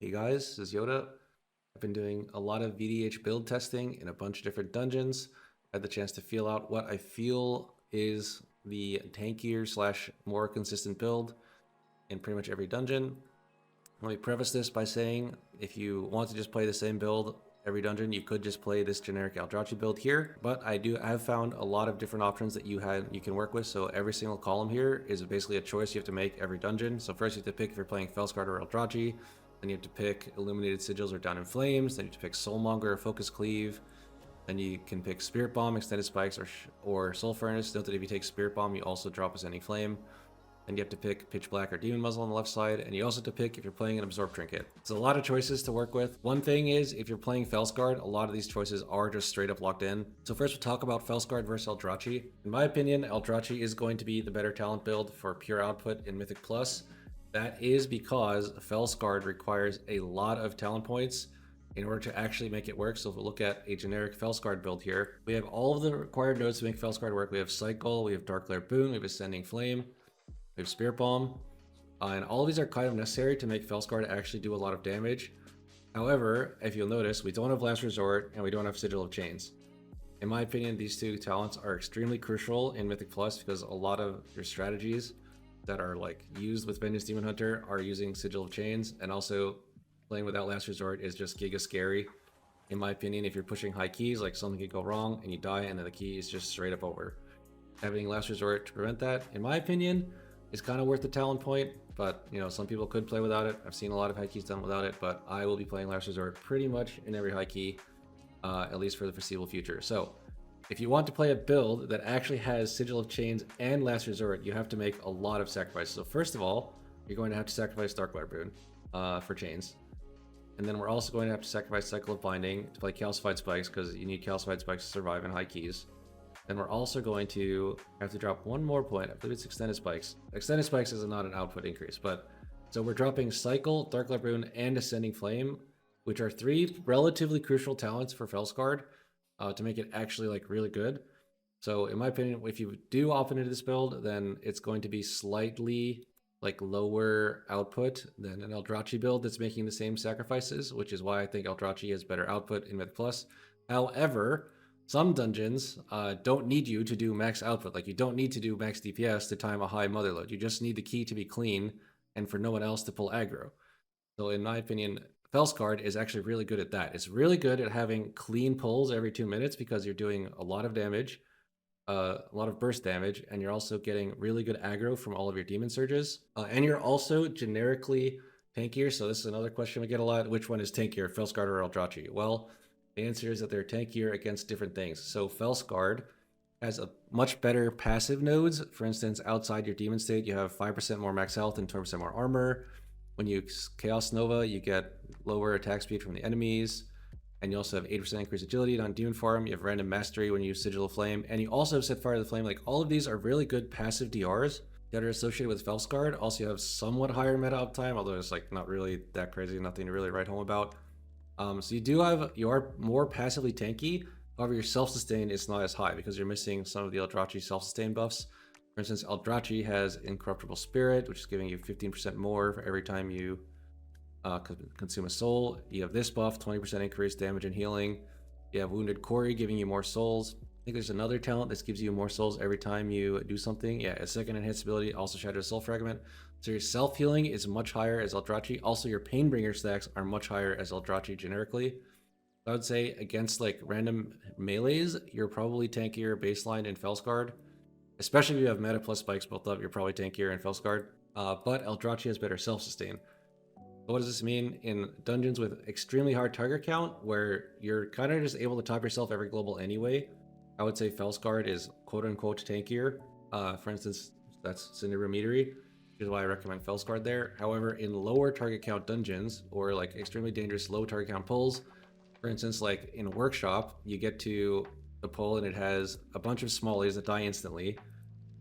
Hey guys, this is Yoda. I've been doing a lot of VDH build testing in a bunch of different dungeons. I had the chance to feel out what I feel is the tankier slash more consistent build in pretty much every dungeon. Let me preface this by saying if you want to just play the same build every dungeon, you could just play this generic Aldrachi build here. But I have found a lot of different options that you can work with. So every single column here is basically a choice you have to make every dungeon. So first you have to pick if you're playing Felscarred or Aldrachi. Then you have to pick Illuminated Sigils or Down in Flames. Then you have to pick Soulmonger or Focus Cleave. Then you can pick Spirit Bomb, Extended Spikes, or Soul Furnace. Note that if you take Spirit Bomb, you also drop Ascending Flame. And you have to pick Pitch Black or Demon Muzzle on the left side, and you also have to pick if you're playing an Absorb Trinket. It's a lot of choices to work with. One thing is, if you're playing Felscarred, a lot of these choices are just straight up locked in. So first we'll talk about Felscarred versus Aldrachi. In my opinion, Aldrachi is going to be the better talent build for pure output in Mythic Plus. That is because Felscarred requires a lot of talent points in order to actually make it work. So if we look at a generic Felscarred build here, we have all of the required nodes to make Felscarred work. We have Cycle, we have Dark Lair Boon, we have Ascending Flame, we have Spirit Bomb, and all of these are kind of necessary to make Felscarred actually do a lot of damage. However, if you'll notice, we don't have Last Resort and we don't have Sigil of Chains. In my opinion, these two talents are extremely crucial in Mythic Plus because a lot of your strategies that are like used with Vengeance Demon Hunter are using Sigil of Chains, and also playing without Last Resort is just giga scary. In my opinion, if you're pushing high keys, like something could go wrong and you die and then the key is just straight up over. Having Last Resort to prevent that, in my opinion, is kind of worth the talent point, but you know, some people could play without it. I've seen a lot of high keys done without it, but I will be playing Last Resort pretty much in every high key, at least for the foreseeable future. So if you want to play a build that actually has Sigil of Chains and Last Resort, you have to make a lot of sacrifices. So first of all, you're going to have to sacrifice Dark Lair Boon for Chains. And then we're also going to have to sacrifice Cycle of Binding to play Calcified Spikes, because you need Calcified Spikes to survive in high keys. Then we're also going to have to drop one more point. I believe it's Extended Spikes. Extended Spikes is not an output increase, but so we're dropping Cycle, Dark Lair Boon, and Ascending Flame, which are three relatively crucial talents for Felscarred to make it actually like really good. So in my opinion, if you do opt into this build, then it's going to be slightly like lower output than an Aldrachi build that's making the same sacrifices, which is why I think Aldrachi has better output in Myth Plus. However, some dungeons don't need you to do max output. Like, you don't need to do max DPS to time a high Motherload. You just need the key to be clean and for no one else to pull aggro. So in my opinion, Felscarred is actually really good at that. It's really good at having clean pulls every 2 minutes because you're doing a lot of damage, a lot of burst damage, and you're also getting really good aggro from all of your demon surges. And you're also generically tankier. So this is another question we get a lot. Which one is tankier, Felscarred or Aldrachi? Well, the answer is that they're tankier against different things. So Felscarred has a much better passive nodes. For instance, outside your demon state, you have 5% more max health and 20% more armor. When you Chaos Nova, you get lower attack speed from the enemies. And you also have 8% increased agility on Demon Farm. You have random mastery when you use Sigil of Flame. And you also have Set Fire to the Flame. Like, all of these are really good passive DRs that are associated with Felscarred. Also, you have somewhat higher meta uptime, although it's like not really that crazy, nothing to really write home about. So you are more passively tanky. However, your self-sustain is not as high because you're missing some of the Aldrachi self-sustain buffs. For instance, Aldrachi has Incorruptible Spirit, which is giving you 15% more for every time you consume a soul. You have this buff, 20% increased damage and healing. You have Wounded Quarry giving you more souls. I think there's another talent that gives you more souls every time you do something. Yeah, a second enhanced ability, also Shattered Soul Fragment. So your self-healing is much higher as Aldrachi. Also, your Painbringer stacks are much higher as Aldrachi generically. I would say against like random melees, you're probably tankier baseline in Felscarred. Especially if you have meta plus spikes built up, you're probably tankier in Felscarred. But Aldrachi has better self-sustain. What does this mean in dungeons with extremely hard target count, where you're kind of just able to top yourself every global anyway? I would say Felscarred is quote-unquote tankier. For instance, that's Cinder Metery, which is why I recommend Felscarred there. However, in lower target count dungeons, or like extremely dangerous low target count pulls, for instance, like in Workshop, you get to the pull and it has a bunch of smallies that die instantly,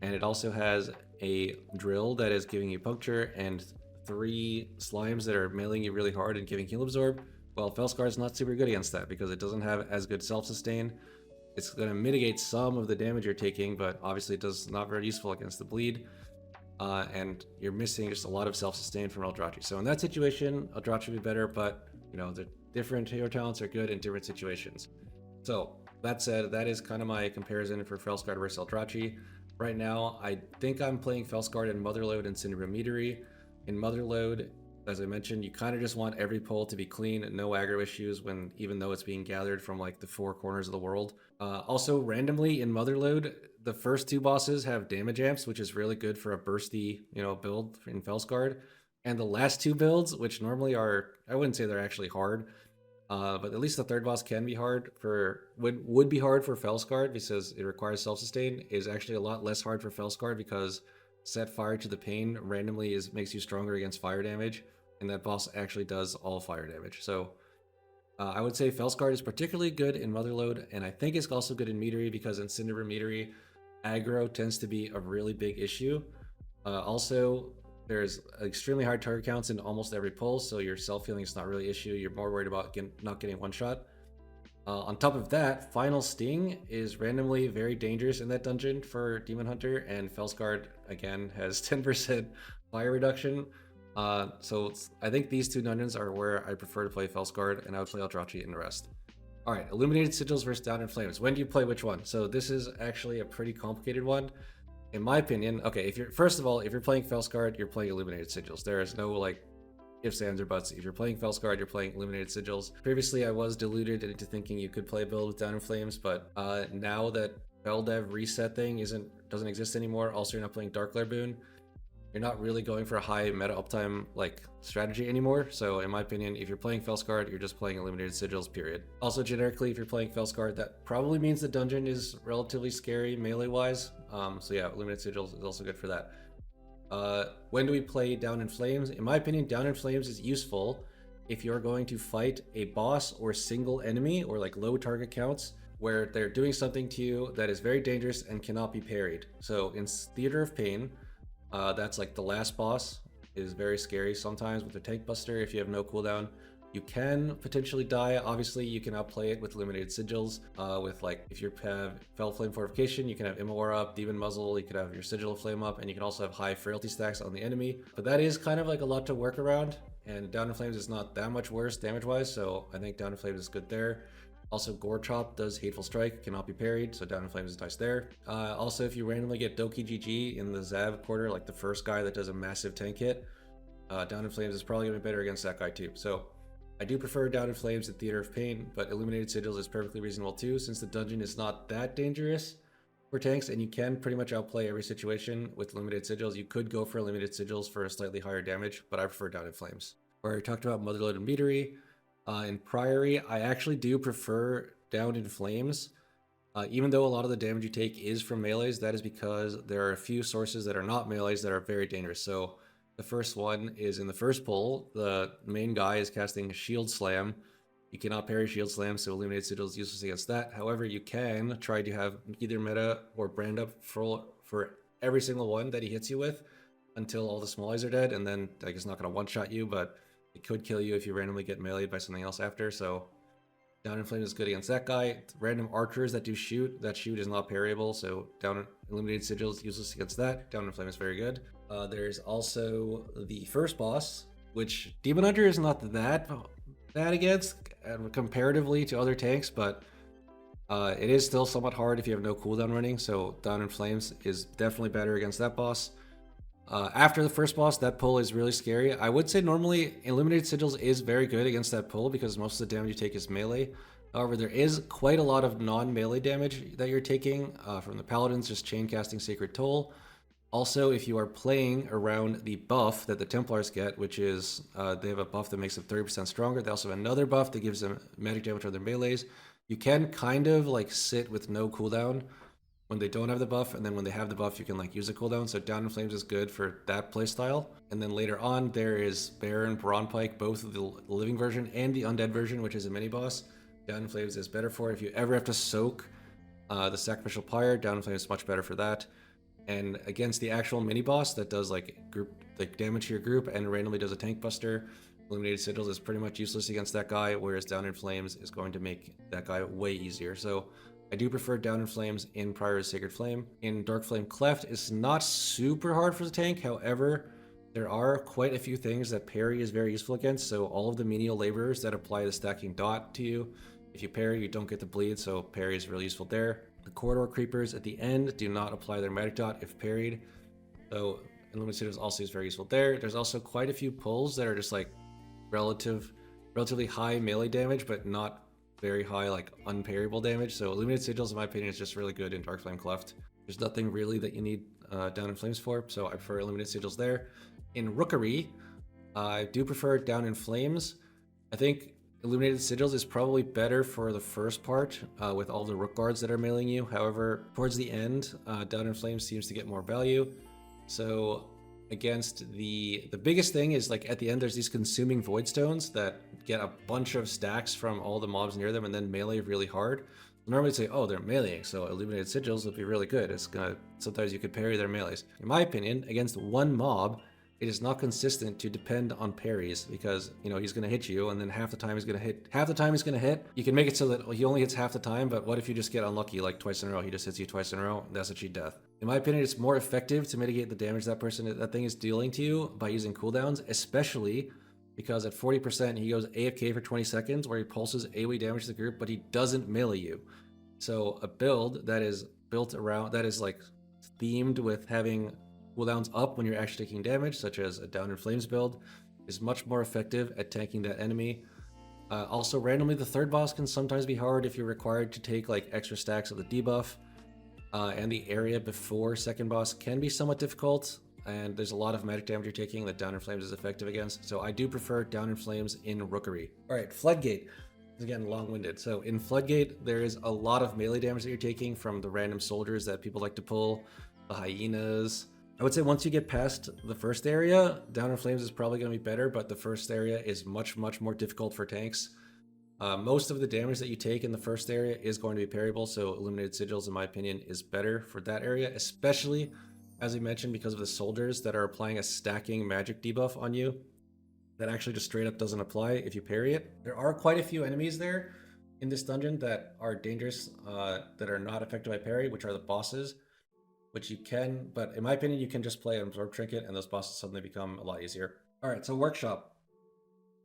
and it also has a drill that is giving you puncture and 3 slimes that are mailing you really hard and giving heal absorb. Well, Felscarred is not super good against that because it doesn't have as good self-sustain. It's going to mitigate some of the damage you're taking, but obviously it does not very useful against the bleed. and you're missing just a lot of self-sustain from Aldrachi. So in that situation, Aldrachi would be better, but you know, the different hero talents are good in different situations. So that said, that is kind of my comparison for Felscarred versus Aldrachi. Right now, I think I'm playing Felscarred in Motherlode and Cinder Meadery. In Motherlode, as I mentioned, you kind of just want every pull to be clean, no aggro issues when even though it's being gathered from like the four corners of the world. Also, randomly in Motherlode, the first two bosses have damage amps, which is really good for a bursty, you know, build in Felscarred. And the last two builds, which normally are, I wouldn't say they're actually hard, but at least the third boss can be hard for, would be hard for Felscarred because it requires self-sustain, is actually a lot less hard for Felscarred because set fire to the pain randomly makes you stronger against fire damage, and that boss actually does all fire damage. So I would say Felscarred is particularly good in Motherlode, and I think it's also good in Meadery because in Cinder Meadery, aggro tends to be a really big issue. Also, there's extremely high target counts in almost every pull, so your self-healing is not really an issue. You're more worried about not getting one shot. On top of that, Final Sting is randomly very dangerous in that dungeon for Demon Hunter, and Felscarred, again, has 10% fire reduction. So I think these two dungeons are where I prefer to play Felscarred, and I would play Aldrachi in the rest. Alright, Illuminated Sigils versus Down in Flames. When do you play which one? So this is actually a pretty complicated one. In my opinion, okay, if you're, first of all, if you're playing Felscarred, you're playing Illuminated Sigils. There is no like ifs, ands, or buts. If you're playing Felscarred, you're playing Illuminated Sigils. Previously, I was deluded into thinking you could play a build with Down in Flames, but now that Feldev reset thing doesn't exist anymore, also you're not playing Dark Lair Boon, you're not really going for a high meta uptime like strategy anymore. So in my opinion, if you're playing Felscarred, you're just playing Illuminated Sigils, period. Also generically, if you're playing Felscarred, that probably means the dungeon is relatively scary melee wise. So yeah, Illuminated Sigils is also good for that. When do we play Down in Flames? In my opinion, Down in Flames is useful if you're going to fight a boss or single enemy or like low target counts where they're doing something to you that is very dangerous and cannot be parried. So in Theater of Pain, that's like the last boss is very scary sometimes with the Tank Buster. If you have no cooldown, you can potentially die. Obviously, you can outplay it with Illuminated Sigils. With like, if you have Fel Flame Fortification, you can have Immawar up, Demon Muzzle, you could have your Sigil of Flame up, and you can also have high frailty stacks on the enemy. But that is kind of like a lot to work around, and Down in Flames is not that much worse damage-wise, so I think Down in Flames is good there. Also, Gore Chop does Hateful Strike, cannot be parried, so Down in Flames is nice there. Also, if you randomly get Doki GG in the Zav quarter, like the first guy that does a massive tank hit, Down in Flames is probably going to be better against that guy too. So I do prefer Down in Flames at Theater of Pain, but Illuminated Sigils is perfectly reasonable too, since the dungeon is not that dangerous for tanks, and you can pretty much outplay every situation with Illuminated Sigils. You could go for Illuminated Sigils for a slightly higher damage, but I prefer Down in Flames. Where I talked about Motherlode and Meadery. In Priory, I actually do prefer Down in Flames. Even though a lot of the damage you take is from melees, that is because there are a few sources that are not melees that are very dangerous. So the first one is in the first pull, the main guy is casting Shield Slam. You cannot parry Shield Slam, so Illuminated Sigil is useless against that. However, you can try to have either meta or brand up for every single one that he hits you with until all the smallies are dead, and then like it's not going to one-shot you, but it could kill you if you randomly get meleeed by something else after. So Down in Flame is good against that guy. Random archers that do shoot, that shoot is not parryable, so Illuminated Sigil is useless against that. Down in Flame is very good. There's also the first boss, which Demon Hunter is not that against comparatively to other tanks, but it is still somewhat hard if you have no cooldown running, so Down in Flames is definitely better against that boss. After the first boss, that pull is really scary. I would say normally Illuminated Sigils is very good against that pull because most of the damage you take is melee. However, there is quite a lot of non-melee damage that you're taking from the Paladins, just chain casting Sacred Toll. Also, if you are playing around the buff that the Templars get, which is they have a buff that makes them 30% stronger. They also have another buff that gives them magic damage on their melees. You can kind of like sit with no cooldown when they don't have the buff, and then when they have the buff, you can like use a cooldown. So Down in Flames is good for that playstyle. And then later on, there is Baron, Brawnpike, both the living version and the undead version, which is a mini boss. Down in Flames is better for if you ever have to soak the Sacrificial Pyre. Down in Flames is much better for that. And against the actual mini boss that does like damage to your group and randomly does a tank buster, Illuminated Sigils is pretty much useless against that guy, whereas Down in Flames is going to make that guy way easier. So I do prefer Down in Flames in Prior's Sacred Flame. In Dark Flame Cleft, it's not super hard for the tank. However, there are quite a few things that parry is very useful against. So all of the menial laborers that apply the stacking dot to you, if you parry, you don't get the bleed, so parry is really useful there. The corridor creepers at the end do not apply their magic dot if parried, so Illuminated Sigils also is very useful there. There's also quite a few pulls that are just like relatively high melee damage, but not very high like unparryable damage. So Illuminated Sigils, in my opinion, is just really good in Dark Flame Cleft. There's nothing really that you need Down in Flames for, so I prefer Illuminated Sigils there. In Rookery, I do prefer Down in Flames. I think Illuminated Sigils is probably better for the first part with all the Rook guards that are mailing you. However, towards the end, Down in Flames seems to get more value. So against the biggest thing is like at the end there's these consuming void stones that get a bunch of stacks from all the mobs near them and then melee really hard. Normally say, oh, they're meleeing, so Illuminated Sigils would be really good. It's gonna, sometimes you could parry their melees. In my opinion, against one mob, it is not consistent to depend on parries because, you know, he's going to hit you and then half the time he's going to hit. Half the time he's going to hit. You can make it so that he only hits half the time, but what if you just get unlucky like twice in a row? He just hits you twice in a row. That's a cheat death. In my opinion, it's more effective to mitigate the damage that thing is dealing to you by using cooldowns, especially because at 40% he goes AFK for 20 seconds where he pulses AoE damage to the group, but he doesn't melee you. So a build that is built around, that is like themed with having cooldowns up when you're actually taking damage, such as a Down in Flames build, is much more effective at tanking that enemy. Also, randomly, the third boss can sometimes be hard if you're required to take like extra stacks of the debuff. And the area before second boss can be somewhat difficult, and there's a lot of magic damage you're taking that Down in Flames is effective against. So I do prefer Down in Flames in Rookery. All right, Floodgate. Again, long-winded. So in Floodgate, there is a lot of melee damage that you're taking from the random soldiers that people like to pull, the hyenas. I would say once you get past the first area, Down in Flames is probably going to be better, but the first area is much more difficult for tanks. Most of the damage that you take in the first area is going to be parryable, so Illuminated Sigils, in my opinion, is better for that area, especially, as we mentioned, because of the soldiers that are applying a stacking magic debuff on you that actually just straight up doesn't apply if you parry it. There are quite a few enemies there in this dungeon that are dangerous, that are not affected by parry, which are the bosses, which you can, but in my opinion, you can just play an Absorb Trinket and those bosses suddenly become a lot easier. All right, so Workshop.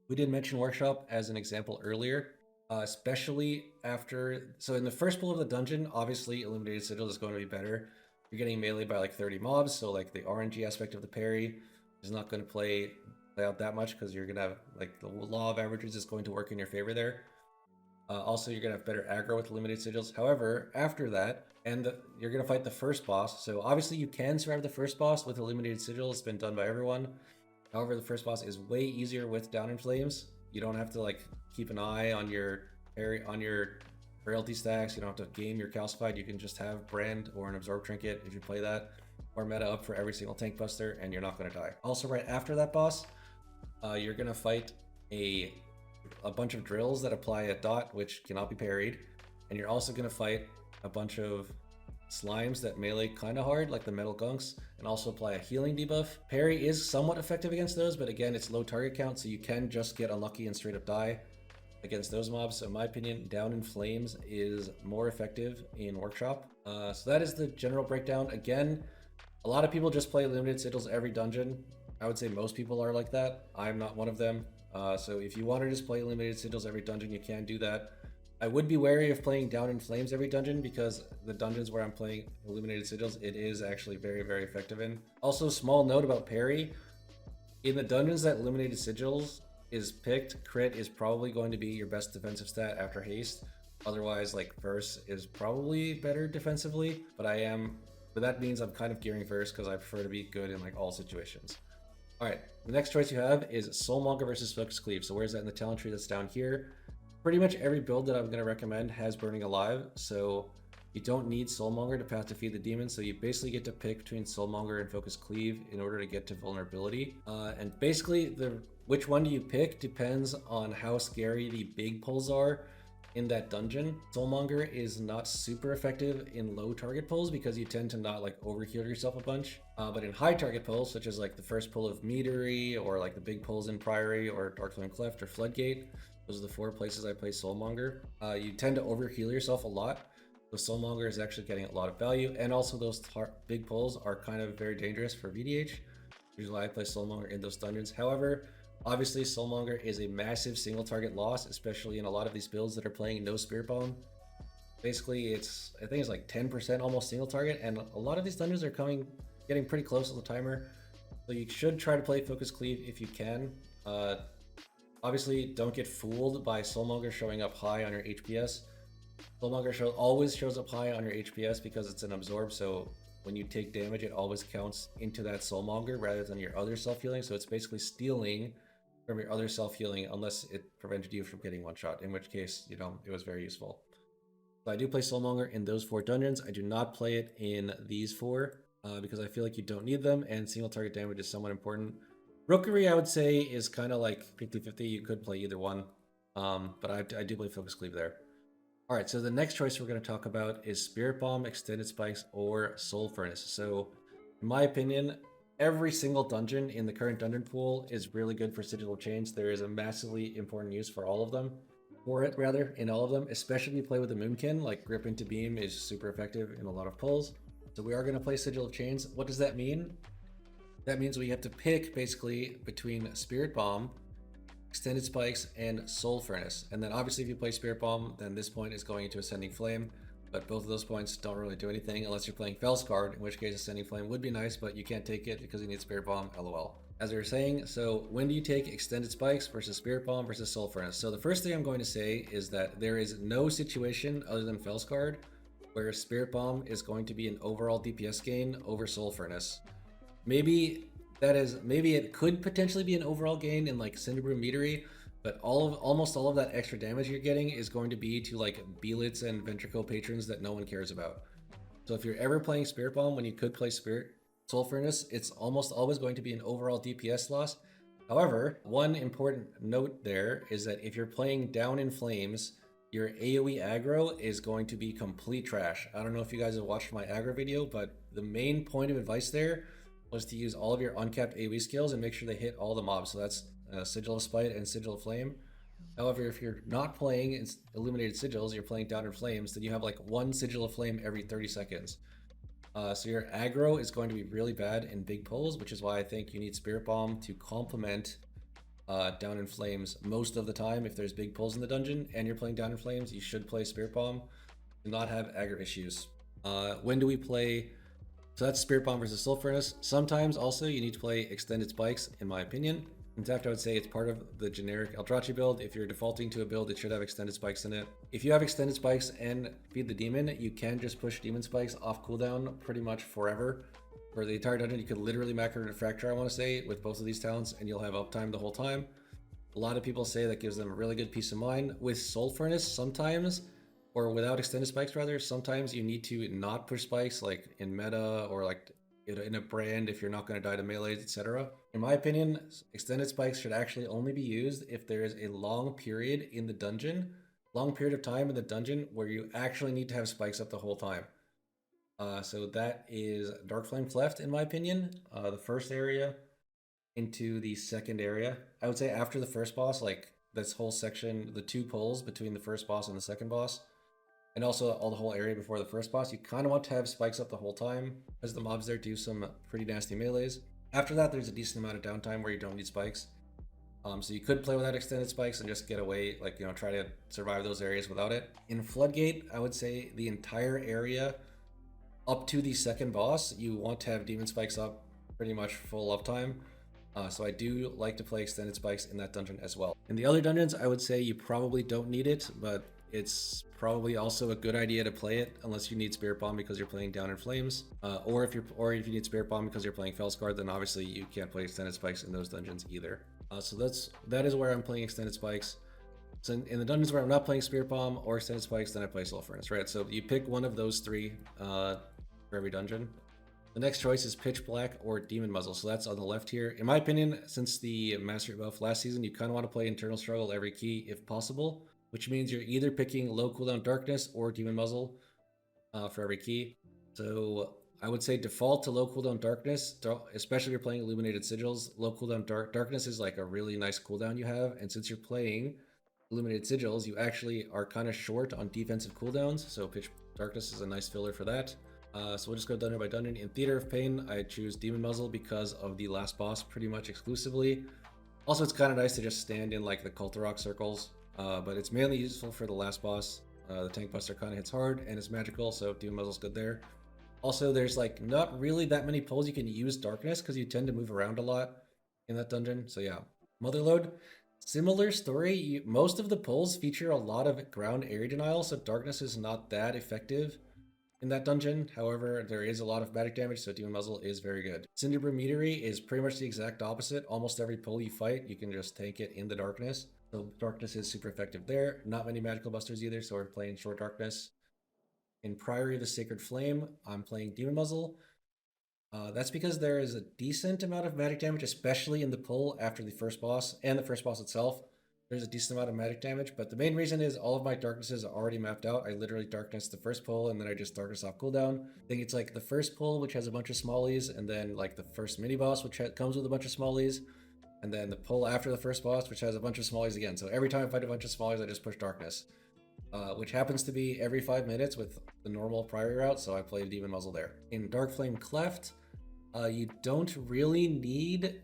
We did mention Workshop as an example earlier, especially after, so in the first pull of the dungeon, obviously Illuminated Sigil is going to be better. You're getting melee by like 30 mobs, so like the RNG aspect of the parry is not going to play out that much because you're going to have like the law of averages is going to work in your favor there. Also, you're going to have better aggro with Illuminated Sigils. However, after that, you're going to fight the first boss. So obviously you can survive the first boss with Illuminated Sigils. It's been done by everyone. However, the first boss is way easier with Down in Flames. You don't have to like keep an eye on your frailty stacks. You don't have to game your calcified. You can just have Brand or an Absorb Trinket if you play that, or meta up for every single tank buster, and you're not going to die. Also, right after that boss, you're going to fight a bunch of drills that apply a dot, which cannot be parried, and you're also going to fight a bunch of slimes that melee kind of hard, like the metal gunks, and also apply a healing debuff. Parry is somewhat effective against those, but again, it's low target count, so you can just get unlucky and straight up die against those mobs. So in my opinion, Down in Flames is more effective in Workshop. So that is the general breakdown. Again, a lot of people just play Illuminated Sigils every dungeon. I would say most people are like that. I'm not one of them. So if you want to just play Illuminated Sigils every dungeon, you can do that. I would be wary of playing Down in Flames every dungeon because the dungeons where I'm playing Illuminated Sigils, it is actually very effective in. Also, small note about parry. In the dungeons that Illuminated Sigils is picked, crit is probably going to be your best defensive stat after haste. Otherwise, like Verse is probably better defensively, but that means I'm kind of gearing Verse because I prefer to be good in like all situations. All right, the next choice you have is Soulmonger versus Focus Cleave. So where's that in the talent tree? That's down here. Pretty much every build that I'm going to recommend has Burning Alive, so you don't need Soulmonger to path to feed the demon, so you basically get to pick between Soulmonger and Focus Cleave in order to get to vulnerability. And basically, which one do you pick depends on how scary the big pulls are in that dungeon. Soulmonger is not super effective in low target pulls because you tend to not like overheal yourself a bunch. But in high target pulls, such as like the first pull of Meadery or like the big pulls in Priory or Dark Flame Cleft or Floodgate, those are the 4 places I play Soulmonger. You tend to overheal yourself a lot. So Soulmonger is actually getting a lot of value, and also those big pulls are kind of very dangerous for VDH. Usually I play Soulmonger in those dungeons. However, obviously Soulmonger is a massive single target loss, especially in a lot of these builds that are playing no Spirit Bomb. Basically, I think it's like 10% almost single target, and a lot of these dungeons are getting pretty close to the timer. So you should try to play Focus Cleave if you can. Obviously, don't get fooled by Soulmonger showing up high on your HPS. Soulmonger always shows up high on your HPS because it's an absorb, so when you take damage, it always counts into that Soulmonger rather than your other self-healing. So it's basically stealing from your other self-healing unless it prevented you from getting one shot, in which case, you know, it was very useful. So I do play Soulmonger in those 4 dungeons. I do not play it in these 4 because I feel like you don't need them, and single target damage is somewhat important. Rookery, I would say, is kind of like 50-50. You could play either one, but I do play Focus Cleave there. All right, so the next choice we're going to talk about is Spirit Bomb, Extended Spikes, or Soul Furnace. So, in my opinion, every single dungeon in the current dungeon pool is really good for Sigil of Chains. There is a massively important use for all of them. In all of them, especially if you play with the Moonkin, like Grip into Beam is super effective in a lot of pulls. So we are going to play Sigil of Chains. What does that mean? That means we have to pick basically between Spirit Bomb, Extended Spikes, and Soul Furnace. And then obviously if you play Spirit Bomb, then this point is going into Ascending Flame. But both of those points don't really do anything unless you're playing Felscarred, in which case Ascending Flame would be nice, but you can't take it because you need Spirit Bomb, lol. As we were saying, so when do you take Extended Spikes versus Spirit Bomb versus Soul Furnace? So the first thing I'm going to say is that there is no situation other than Felscarred where Spirit Bomb is going to be an overall DPS gain over Soul Furnace. Maybe it could potentially be an overall gain in like Cinderbrew Meadery, but almost all of that extra damage you're getting is going to be to like Belits and Ventricle patrons that no one cares about. So if you're ever playing Spirit Bomb when you could play Soul Furnace, it's almost always going to be an overall DPS loss. However, one important note there is that if you're playing Down in Flames, your AoE aggro is going to be complete trash. I don't know if you guys have watched my aggro video, but the main point of advice there was to use all of your uncapped AoE skills and make sure they hit all the mobs. So that's Sigil of Spite and Sigil of Flame. However, if you're not playing Illuminated Sigils, you're playing Down in Flames, then you have like 1 Sigil of Flame every 30 seconds. So your aggro is going to be really bad in big pulls, which is why I think you need Spirit Bomb to complement Down in Flames most of the time. If there's big pulls in the dungeon and you're playing Down in Flames, you should play Spirit Bomb to not have aggro issues. When do we play? So that's Spirit Bomb versus Soul Furnace. Sometimes also you need to play Extended Spikes, in my opinion. In fact, I would say it's part of the generic Aldrachi build. If you're defaulting to a build, it should have Extended Spikes in it. If you have Extended Spikes and Feed the Demon, you can just push Demon Spikes off cooldown pretty much forever. For the entire dungeon, you could literally macro into Fracture, I want to say, with both of these talents, and you'll have uptime the whole time. A lot of people say that gives them a really good peace of mind. With Soul Furnace, sometimes, or without Extended Spikes rather, sometimes you need to not push spikes, like in meta or like in a brand if you're not going to die to melees, etc. In my opinion, Extended Spikes should actually only be used if there is a long period in the dungeon, long period of time in the dungeon where you actually need to have spikes up the whole time. So that is Dark Flame Cleft, in my opinion, the first area into the second area. I would say after the first boss, like this whole section, the 2 pulls between the first boss and the second boss, and also all the whole area before the first boss, you kind of want to have spikes up the whole time because the mobs there do some pretty nasty melees. After that, there's a decent amount of downtime where you don't need spikes. So you could play without Extended Spikes and just get away, like, you know, try to survive those areas without it. In Floodgate, I would say the entire area up to the second boss, you want to have Demon Spikes up pretty much full uptime. So I do like to play Extended Spikes in that dungeon as well. In the other dungeons, I would say you probably don't need it, but it's probably also a good idea to play it unless you need Spirit Bomb because you're playing Down in Flames, or if you need Spirit Bomb because you're playing Felscarred, then obviously you can't play Extended Spikes in those dungeons either. So that is where I'm playing Extended Spikes. So in the dungeons where I'm not playing Spirit Bomb or Extended Spikes, then I play Soul Furnace, right? So you pick one of those 3 for every dungeon. The next choice is Pitch Black or Demon Muzzle. So that's on the left here. In my opinion, since the Mastery buff last season, you kind of want to play Internal Struggle every key if possible, which means you're either picking low cooldown Darkness or Demon Muzzle for every key. So I would say default to low cooldown Darkness, especially if you're playing Illuminated Sigils. Low cooldown Darkness is like a really nice cooldown you have, and since you're playing Illuminated Sigils, you actually are kind of short on defensive cooldowns. So Darkness is a nice filler for that. So we'll just go dungeon by dungeon. In Theater of Pain, I choose Demon Muzzle because of the last boss pretty much exclusively. Also, it's kind of nice to just stand in like the Cultarok circles, but it's mainly useful for the last boss. The Tank Buster kind of hits hard and it's magical, so Demon Muzzle's good there. Also, there's like not really that many pulls you can use Darkness because you tend to move around a lot in that dungeon. So yeah, Motherload, similar story. Most of the pulls feature a lot of ground area denial, so Darkness is not that effective in that dungeon. However, there is a lot of magic damage, so Demon Muzzle is very good. Cinderbrew Meteory is pretty much the exact opposite. Almost every pull you fight, you can just tank it in the Darkness. So Darkness is super effective there. Not many magical busters either, so we're playing short Darkness. In Priory of the Sacred Flame, I'm playing Demon Muzzle. That's because there is a decent amount of magic damage, especially in the pull after the first boss and the first boss itself. There's a decent amount of magic damage, but the main reason is all of my darknesses are already mapped out. I literally darkness the first pull and then I just darkness off cooldown. I think it's like the first pull, which has a bunch of smallies, and then like the first mini boss, which comes with a bunch of smallies, and then the pull after the first boss, which has a bunch of smallies again. So every time I fight a bunch of smallies, I just push darkness, which happens to be every 5 minutes with the normal Priory route. So I play Demon Muzzle there. In Dark Flame Cleft, you don't really need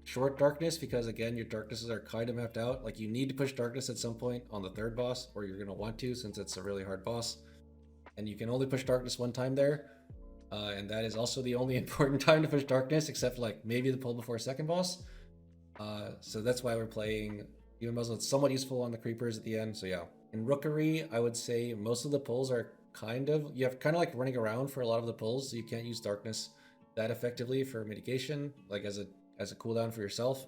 short darkness because again your darknesses are kind of mapped out. Like you need to push darkness at some point on the third boss, or you're going to want to since it's a really hard boss, and you can only push darkness one time there, and that is also the only important time to push darkness, except like maybe the pull before second boss. So that's why we're playing Demon Muzzle. It's somewhat useful on the creepers at the end. So yeah, in Rookery, I would say most of the pulls are you have kind of like running around for a lot of the pulls, so you can't use darkness that effectively for mitigation, like as a cooldown for yourself.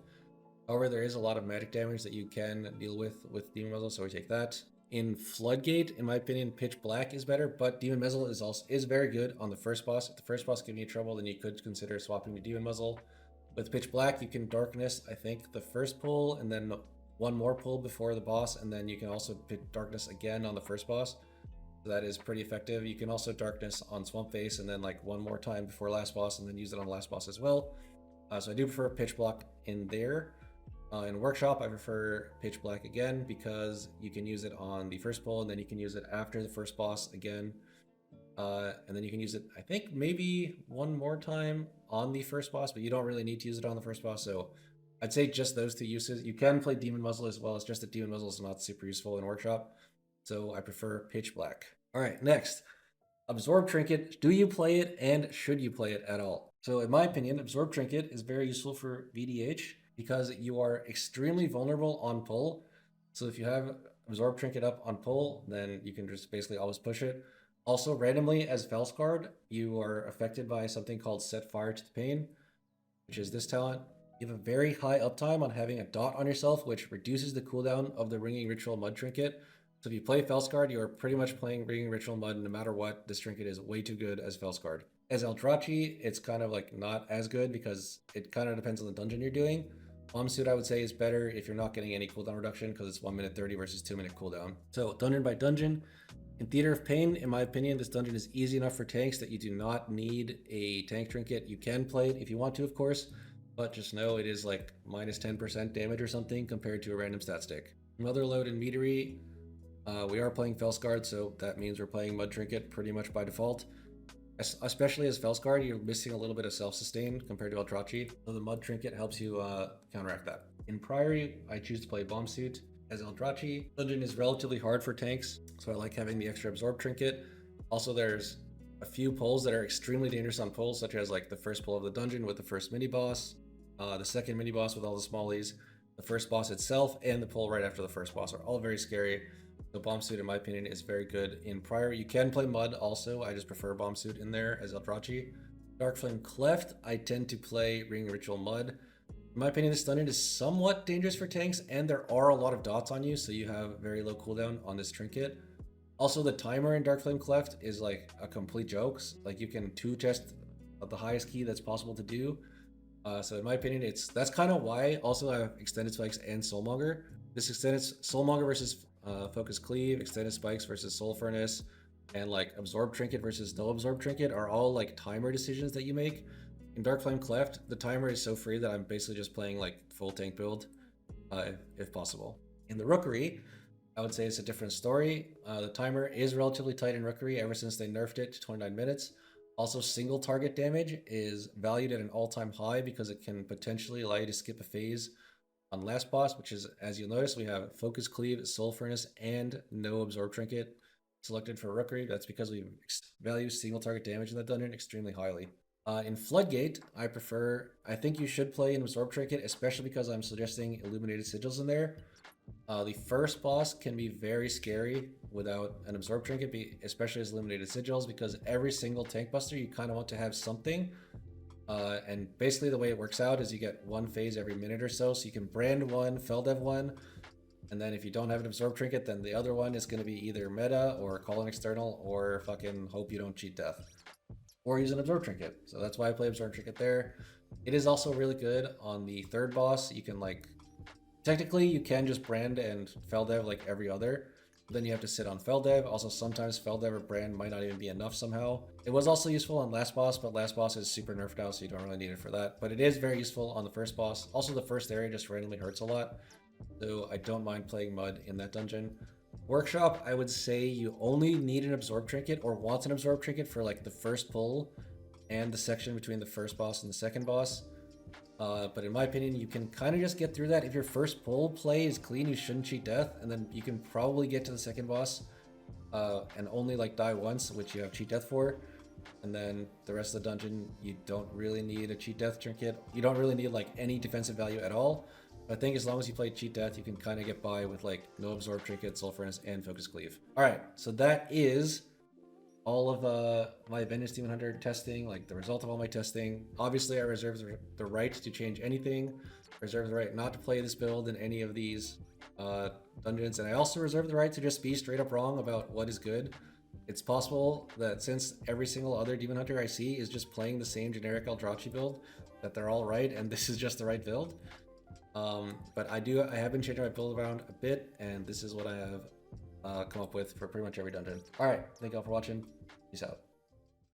However, there is a lot of magic damage that you can deal with Demon Muzzle, so we take that. In Floodgate, in my opinion, Pitch Black is better, but Demon Muzzle is very good on the first boss. If the first boss gives you trouble, then you could consider swapping to Demon Muzzle. With Pitch Black, you can darkness, I think, the first pull, and then one more pull before the boss, and then you can also pick darkness again on the first boss. So that is pretty effective. You can also darkness on Swamp Face, and then like one more time before last boss, and then use it on the last boss as well. So I do prefer Pitch Black in there. In Workshop, I prefer Pitch Black again because you can use it on the first pull, and then you can use it after the first boss again. And then you can use it, I think, maybe one more time on the first boss, but you don't really need to use it on the first boss. So I'd say just those two uses. You can play Demon Muzzle as well. It's just that Demon Muzzle is not super useful in Workshop. So I prefer Pitch Black. All right, next. Absorb Trinket. Do you play it, and should you play it at all? So in my opinion, Absorb Trinket is very useful for VDH because you are extremely vulnerable on pull. So if you have Absorb Trinket up on pull, then you can just basically always push it. Also, randomly as Felscarred, you are affected by something called Set Fire to the Pain, which is this talent. You have a very high uptime on having a dot on yourself, which reduces the cooldown of the Ringing Ritual Mud Trinket. So if you play Felscarred, you are pretty much playing Ringing Ritual Mud no matter what. This trinket is way too good as Felscarred. As Aldrachi, it's kind of like not as good because it kind of depends on the dungeon you're doing. Bomb Suit, I would say, is better if you're not getting any cooldown reduction because it's 1 minute 30 versus 2 minute cooldown. So dungeon by dungeon. In Theater of Pain, in my opinion, this dungeon is easy enough for tanks that you do not need a tank trinket. You can play it if you want to, of course, but just know it is like minus 10% damage or something compared to a random stat stick. Motherload and Meteory. We are playing Felscarred, so that means we're playing Mud Trinket pretty much by default. Especially as Felscarred, you're missing a little bit of self-sustain compared to Aldrachi, so the Mud Trinket helps you counteract that. In Priory, I choose to play Bomb Suit as Aldrachi. Dungeon is relatively hard for tanks, so I like having the extra Absorb Trinket. Also, there's a few pulls that are extremely dangerous on pulls, such as like the first pull of the dungeon with the first mini-boss, the second mini-boss with all the smallies, the first boss itself, and the pull right after the first boss are all very scary. So Bomb Suit, in my opinion, is very good in Priory. You can play Mud also. I just prefer Bomb Suit in there as Aldrachi. Dark Flame Cleft, I tend to play Ring Ritual Mud. In my opinion, this dungeon is somewhat dangerous for tanks, and there are a lot of dots on you, so you have very low cooldown on this trinket. Also, the timer in Dark Flame Cleft is like a complete joke. Like you can 2-chest at the highest key that's possible to do. So in my opinion, that's kind of why also I have Extended Spikes and Soulmonger. This extended Soulmonger versus Focus Cleave, Extended Spikes versus Soul Furnace, and like Absorb Trinket versus no Absorb Trinket are all like timer decisions that you make. In Dark Flame Cleft, the timer is so free that I'm basically just playing like full tank build if possible. In the Rookery, I would say it's a different story. The timer is relatively tight in Rookery ever since they nerfed it to 29 minutes. Also, single target damage is valued at an all-time high because it can potentially allow you to skip a phase on last boss, which is, as you'll notice, we have Focus Cleave, Soul Furnace, and no Absorb Trinket selected for Rookery. That's because we value single target damage in that dungeon extremely highly. In Floodgate, I think you should play an Absorb Trinket, especially because I'm suggesting Illuminated Sigils in there. The first boss can be very scary without an Absorb Trinket, especially as Illuminated Sigils, because every single tank buster you kind of want to have something. And basically the way it works out is you get one phase every minute or so you can brand one, Feldev one, and then if you don't have an Absorb Trinket, then the other one is going to be either meta or call an external or fucking hope you don't cheat death. Or use an Absorb Trinket. So that's why I play Absorb Trinket there. It is also really good on the third boss. You can technically you can just brand and Feldev like every other. Then you have to sit on Feldev. Also, sometimes Feldev or brand might not even be enough somehow. It was also useful on last boss, but last boss is super nerfed now, so you don't really need it for that. But it is very useful on the first boss. Also, the first area just randomly hurts a lot, so I don't mind playing Mud in that dungeon. Workshop, I would say you only need an Absorb Trinket or want an Absorb Trinket for the first pull and the section between the first boss and the second boss. But in my opinion, you can kind of just get through that. If your first pull play is clean, you shouldn't cheat death, and then you can probably get to the second boss and only die once, which you have cheat death for. And then the rest of the dungeon, you don't really need a cheat death trinket. You don't really need any defensive value at all. But I think as long as you play cheat death, you can kind of get by with no Absorb Trinket, Soul Furnace, and Focus Cleave. All right, so that is all of my Vengeance Demon Hunter testing, the result of all my testing. Obviously, I reserve the right to change anything. I reserve the right not to play this build in any of these dungeons, and I also reserve the right to just be straight up wrong about what is good. It's possible that since every single other Demon Hunter I see is just playing the same generic Aldrachi build, that they're all right, and this is just the right build. But I have been changing my build around a bit, and this is what I have come up with for pretty much every dungeon. All right, thank you all for watching. Peace out.